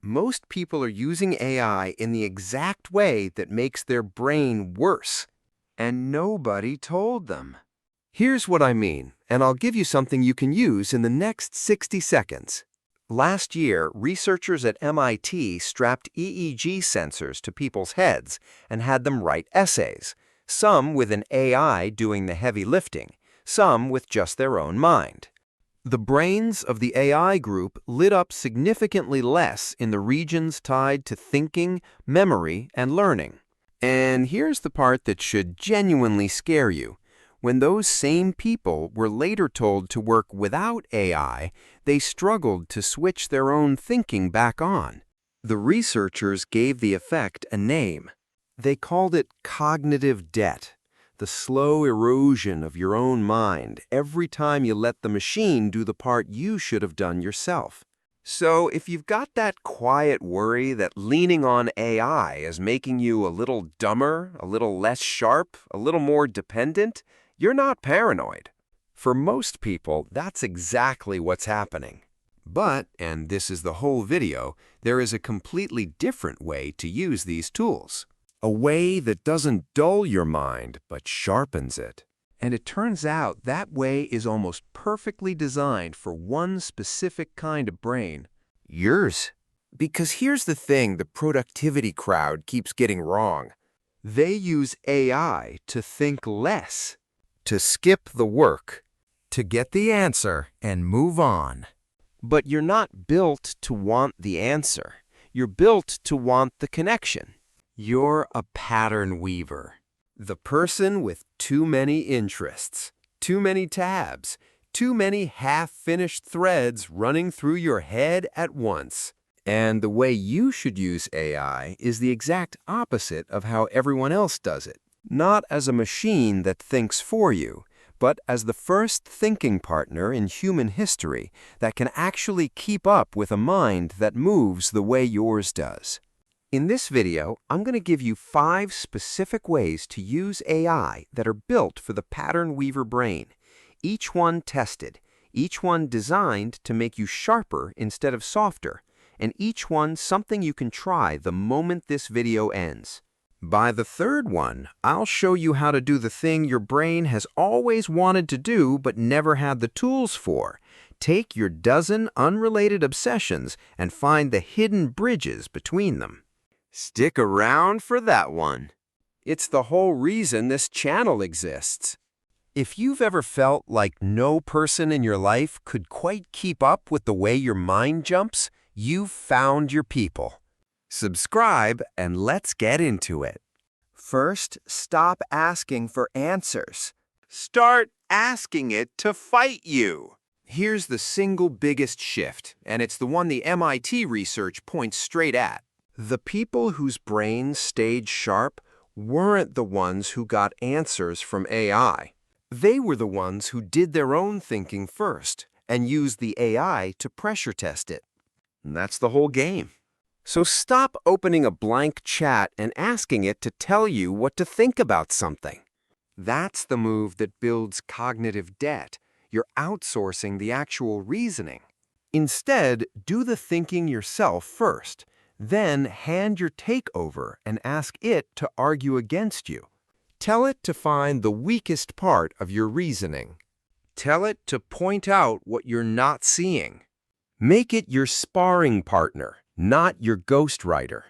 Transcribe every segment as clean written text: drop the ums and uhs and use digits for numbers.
most people are using AI in the exact way that makes their brain worse. And nobody told them. Here's what I mean, and I'll give you something you can use in the next 60 seconds. Last year, researchers at MIT strapped EEG sensors to people's heads and had them write essays, some with an AI doing the heavy lifting, some with just their own mind. The brains of the AI group lit up significantly less in the regions tied to thinking, memory, and learning. And here's the part that should genuinely scare you. When those same people were later told to work without AI, they struggled to switch their own thinking back on. The researchers gave the effect a name. They called it cognitive debt, the slow erosion of your own mind every time you let the machine do the part you should have done yourself. So if you've got that quiet worry that leaning on AI is making you a little dumber, a little less sharp, a little more dependent, you're not paranoid. For most people, that's exactly what's happening. But, and this is the whole video, there is a completely different way to use these tools. A way that doesn't dull your mind, but sharpens it. And it turns out that way is almost perfectly designed for one specific kind of brain. Yours. Because here's the thing the productivity crowd keeps getting wrong. They use AI to think less, to skip the work, to get the answer and move on. But you're not built to want the answer. You're built to want the connection. You're a pattern weaver. The person with too many interests, too many tabs, too many half-finished threads running through your head at once. And the way you should use AI is the exact opposite of how everyone else does it. Not as a machine that thinks for you, but as the first thinking partner in human history that can actually keep up with a mind that moves the way yours does. In this video, I'm going to give you 5 specific ways to use AI that are built for the pattern weaver brain, each one tested, each one designed to make you sharper instead of softer, and each one something you can try the moment this video ends. By the third one, I'll show you how to do the thing your brain has always wanted to do but never had the tools for. Take your dozen unrelated obsessions and find the hidden bridges between them. Stick around for that one. It's the whole reason this channel exists. If you've ever felt like no person in your life could quite keep up with the way your mind jumps, you've found your people. Subscribe and let's get into it. First, stop asking for answers. Start asking it to fight you. Here's the single biggest shift, and it's the one the MIT research points straight at. The people whose brains stayed sharp weren't the ones who got answers from AI. They were the ones who did their own thinking first and used the AI to pressure test it. And that's the whole game. So stop opening a blank chat and asking it to tell you what to think about something. That's the move that builds cognitive debt. You're outsourcing the actual reasoning. Instead, do the thinking yourself first. Then hand your take over and ask it to argue against you. Tell it to find the weakest part of your reasoning. Tell it to point out what you're not seeing. Make it your sparring partner, not your ghostwriter.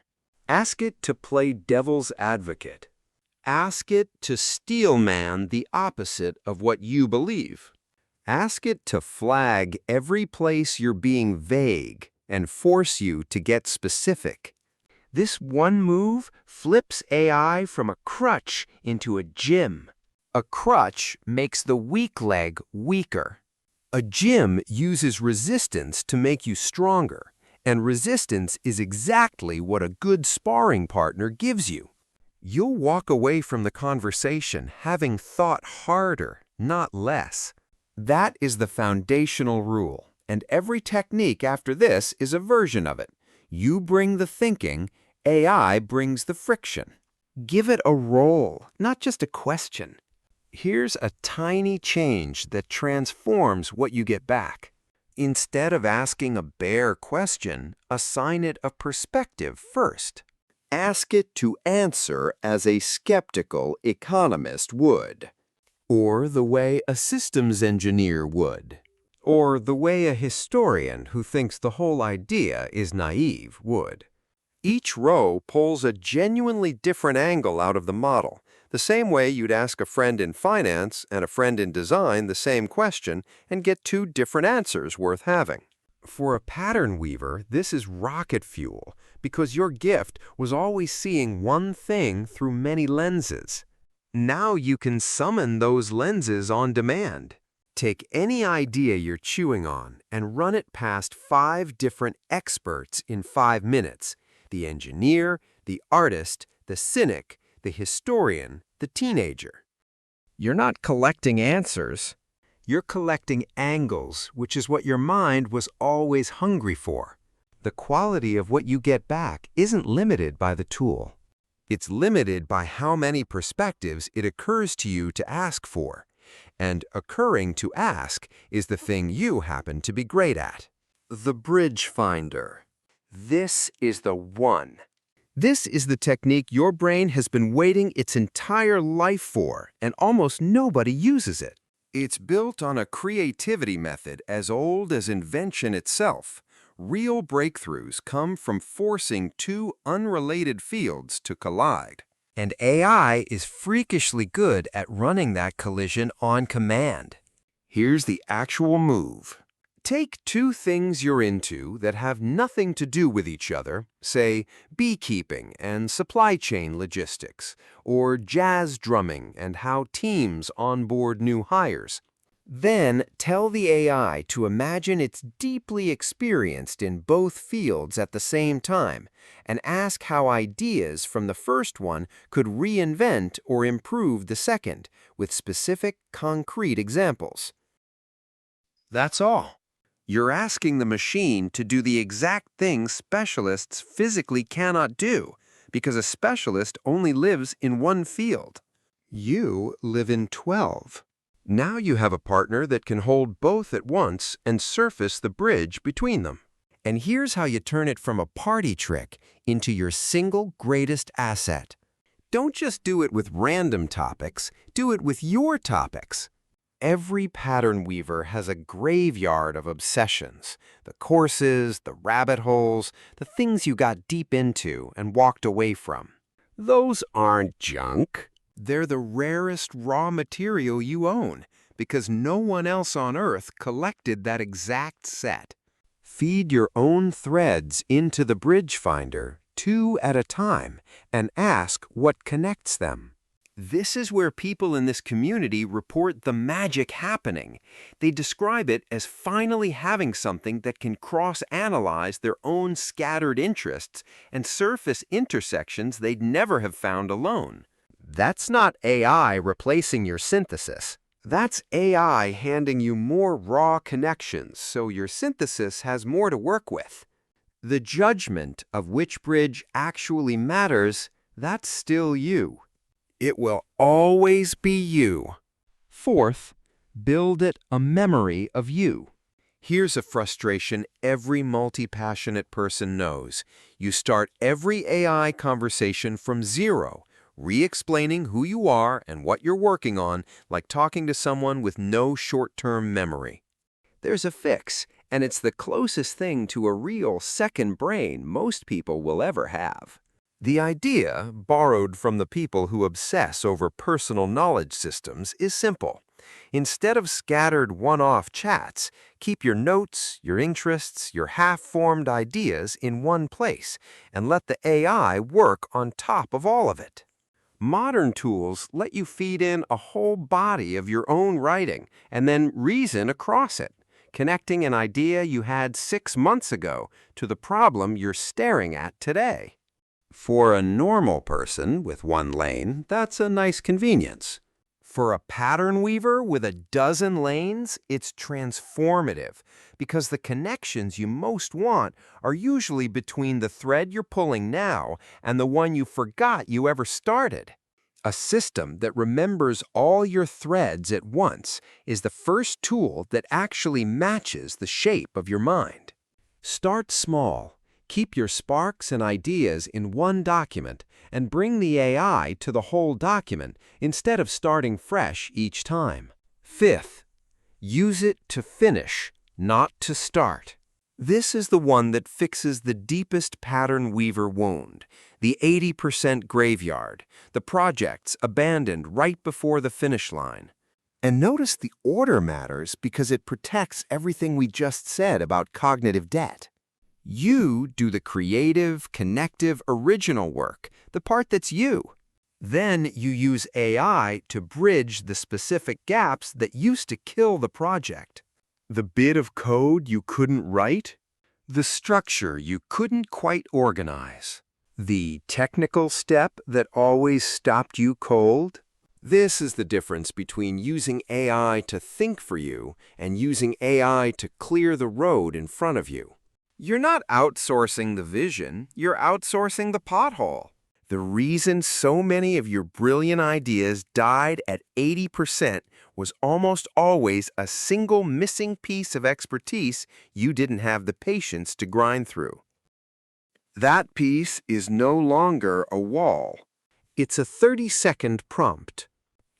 Ask it to play devil's advocate. Ask it to steelman the opposite of what you believe. Ask it to flag every place you're being vague and force you to get specific. This one move flips AI from a crutch into a gym. A crutch makes the weak leg weaker. A gym uses resistance to make you stronger, and resistance is exactly what a good sparring partner gives you. You'll walk away from the conversation having thought harder, not less. That is the foundational rule. And every technique after this is a version of it. You bring the thinking, AI brings the friction. Give it a role, not just a question. Here's a tiny change that transforms what you get back. Instead of asking a bare question, assign it a perspective first. Ask it to answer as a skeptical economist would, or the way a systems engineer would, or the way a historian who thinks the whole idea is naive would. Each row pulls a genuinely different angle out of the model, the same way you'd ask a friend in finance and a friend in design the same question and get two different answers worth having. For a pattern weaver, this is rocket fuel because your gift was always seeing one thing through many lenses. Now you can summon those lenses on demand. Take any idea you're chewing on and run it past 5 different experts in 5 minutes. The engineer, the artist, the cynic, the historian, the teenager. You're not collecting answers. You're collecting angles, which is what your mind was always hungry for. The quality of what you get back isn't limited by the tool. It's limited by how many perspectives it occurs to you to ask for. And occurring to ask is the thing you happen to be great at. The bridge finder. This is the one. This is the technique your brain has been waiting its entire life for, and almost nobody uses it. It's built on a creativity method as old as invention itself. Real breakthroughs come from forcing two unrelated fields to collide. And AI is freakishly good at running that collision on command. Here's the actual move. Take two things you're into that have nothing to do with each other, say beekeeping and supply chain logistics, or jazz drumming and how teams onboard new hires. Then tell the AI to imagine it's deeply experienced in both fields at the same time, and ask how ideas from the first one could reinvent or improve the second, with specific, concrete examples. That's all. You're asking the machine to do the exact thing specialists physically cannot do, because a specialist only lives in one field. You live in 12. Now you have a partner that can hold both at once and surface the bridge between them. And here's how you turn it from a party trick into your single greatest asset. Don't just do it with random topics, do it with your topics. Every pattern weaver has a graveyard of obsessions, the courses, the rabbit holes, the things you got deep into and walked away from. Those aren't junk. They're the rarest raw material you own, because no one else on Earth collected that exact set. Feed your own threads into the bridge finder, 2 at a time, and ask what connects them. This is where people in this community report the magic happening. They describe it as finally having something that can cross-analyze their own scattered interests and surface intersections they'd never have found alone. That's not AI replacing your synthesis. That's AI handing you more raw connections so your synthesis has more to work with. The judgment of which bridge actually matters, that's still you. It will always be you. Fourth, build it a memory of you. Here's a frustration every multi-passionate person knows. You start every AI conversation from zero, re-explaining who you are and what you're working on, like talking to someone with no short-term memory. There's a fix, and it's the closest thing to a real second brain most people will ever have. The idea, borrowed from the people who obsess over personal knowledge systems, is simple. Instead of scattered one-off chats, keep your notes, your interests, your half-formed ideas in one place, and let the AI work on top of all of it. Modern tools let you feed in a whole body of your own writing and then reason across it, connecting an idea you had 6 months ago to the problem you're staring at today. For a normal person with one lane, that's a nice convenience. For a pattern weaver with a dozen lanes, it's transformative because the connections you most want are usually between the thread you're pulling now and the one you forgot you ever started. A system that remembers all your threads at once is the first tool that actually matches the shape of your mind. Start small. Keep your sparks and ideas in one document and bring the AI to the whole document instead of starting fresh each time. Fifth, use it to finish, not to start. This is the one that fixes the deepest pattern weaver wound, the 80% graveyard, the projects abandoned right before the finish line. And notice the order matters because it protects everything we just said about cognitive debt. You do the creative, connective, original work, the part that's you. Then you use AI to bridge the specific gaps that used to kill the project. The bit of code you couldn't write? The structure you couldn't quite organize? The technical step that always stopped you cold? This is the difference between using AI to think for you and using AI to clear the road in front of you. You're not outsourcing the vision, you're outsourcing the pothole. The reason so many of your brilliant ideas died at 80% was almost always a single missing piece of expertise you didn't have the patience to grind through. That piece is no longer a wall. It's a 30-second prompt.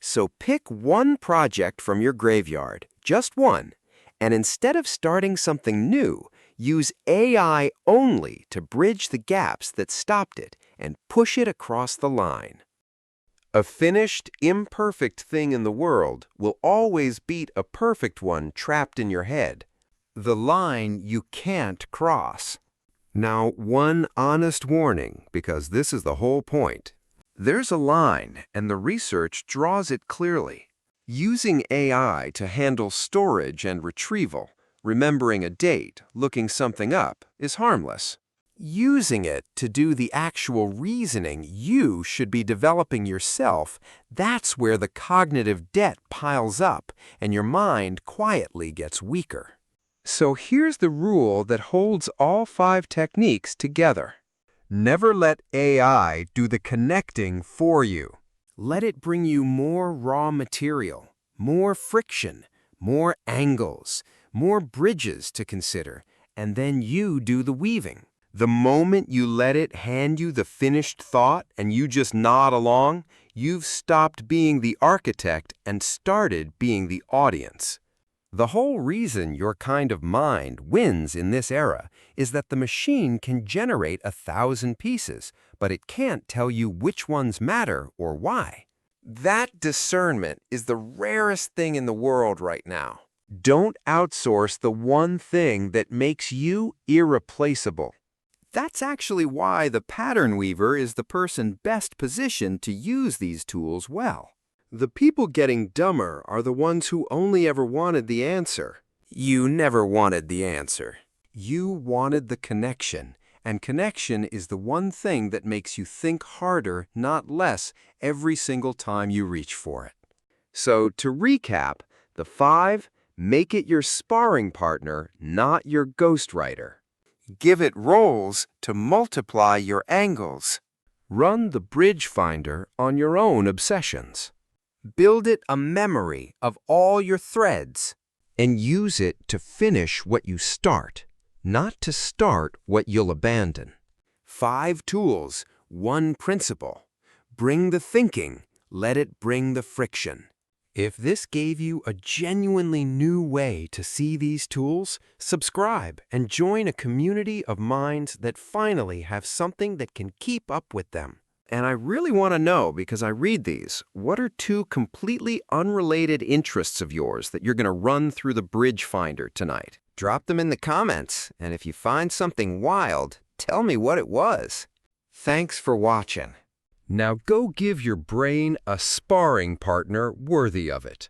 So pick one project from your graveyard, just one, and instead of starting something new, use AI only to bridge the gaps that stopped it and push it across the line. A finished, imperfect thing in the world will always beat a perfect one trapped in your head. The line you can't cross. Now, one honest warning, because this is the whole point. There's a line, and the research draws it clearly. Using AI to handle storage and retrieval, remembering a date, looking something up, is harmless. Using it to do the actual reasoning you should be developing yourself, that's where the cognitive debt piles up and your mind quietly gets weaker. So here's the rule that holds all 5 techniques together. Never let AI do the connecting for you. Let it bring you more raw material, more friction, more angles, more bridges to consider, and then you do the weaving. The moment you let it hand you the finished thought and you just nod along, you've stopped being the architect and started being the audience. The whole reason your kind of mind wins in this era is that the machine can generate 1,000 pieces, but it can't tell you which ones matter or why. That discernment is the rarest thing in the world right now. Don't outsource the one thing that makes you irreplaceable. That's actually why the pattern weaver is the person best positioned to use these tools well. The people getting dumber are the ones who only ever wanted the answer. You never wanted the answer. You wanted the connection, and connection is the one thing that makes you think harder, not less, every single time you reach for it. So to recap, the 5, make it your sparring partner, not your ghostwriter. Give it roles to multiply your angles. Run the bridge finder on your own obsessions. Build it a memory of all your threads. And use it to finish what you start, not to start what you'll abandon. 5 tools, 1 principle. Bring the thinking, let it bring the friction. If this gave you a genuinely new way to see these tools, subscribe and join a community of minds that finally have something that can keep up with them. And I really want to know, because I read these, what are 2 completely unrelated interests of yours that you're going to run through the bridge finder tonight? Drop them in the comments, and if you find something wild, tell me what it was. Thanks for watching. Now go give your brain a sparring partner worthy of it.